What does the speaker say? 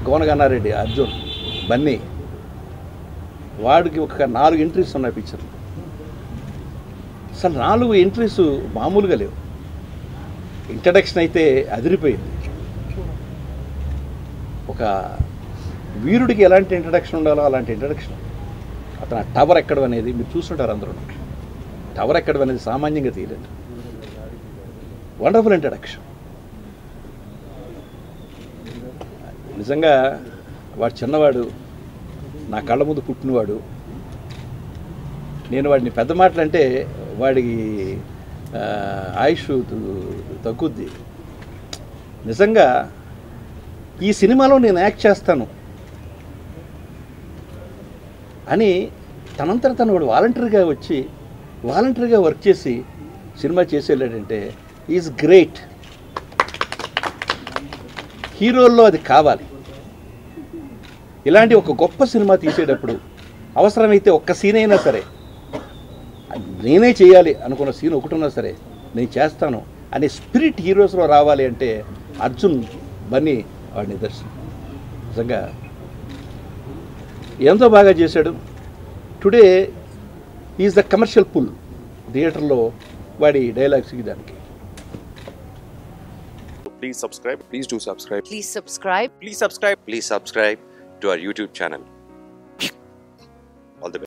కోనగన్నారెడ్డి అర్జున్ బన్నీ వాడికి ఒక 4 ఎంట్రీస్ ఉన్నాయి పిక్చర్. అసలు 4 ఎంట్రీస్ మామూలుగా లేవు. ఇంట్రడక్షన్ అయితే అదిరిపోయింది. ఒక వీరుడికి ఎలాంటి ఇంట్రడక్షన్ ఉండాలో అలాంటి ఇంట్రడక్షన్. అతను టవర్ ఎక్కడం అనేది మీరు చూస్తుంటారు అందరూ. టవర్ ఎక్కడం అనేది సామాన్యంగా తీయలేదు. Wonderful introduction. నిజంగా వాడు చిన్నవాడు, నా కళ్ళ ముందు పుట్టినవాడు. నేను వాడిని పెద్ద మాటలు అంటే వాడికి ఆయుష్ తగ్గుద్ది. నిజంగా ఈ సినిమాలో నేను యాక్ట్ చేస్తాను అని తనంతట తను వాడు వాలంటరీగా వర్క్ చేసి సినిమా చేసి వెళ్ళాడంటే ఈజ్ గ్రేట్. హీరోల్లో అది కావాలి. ఇలాంటి ఒక గొప్ప సినిమా తీసేటప్పుడు అవసరమైతే ఒక్క సీన్ అయినా సరే, నేనే చేయాలి అనుకున్న సీన్ ఒకటున్నా సరే నేను చేస్తాను అనే స్పిరిట్ హీరోస్లో రావాలి అంటే అర్జున్ బన్నీ వాడి నిదర్శనం. నిజంగా ఎంతో బాగా చేశాడు. Today is the commercial pull థియేటర్లో వాడి డైలాగ్స్కి దానికి. Please subscribe. Please do subscribe. Please subscribe. Please subscribe. Please subscribe to our YouTube channel.